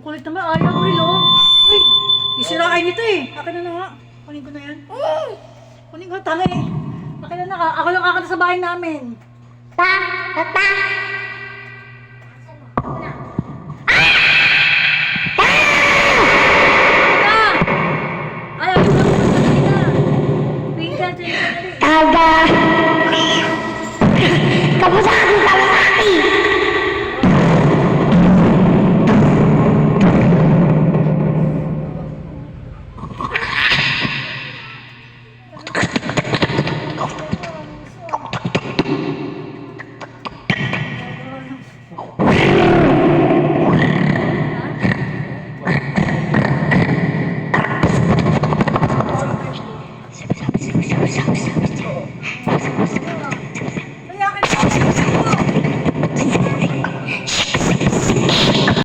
kulit naman. Ayaw ko rin, oh. Uy, isirain nito eh. Akin na nga. Kunin ko na yan. Kunin ko, tanga eh. Akin na nga. Ako lang kakanta sa bahay namin. Ta, ta, ta.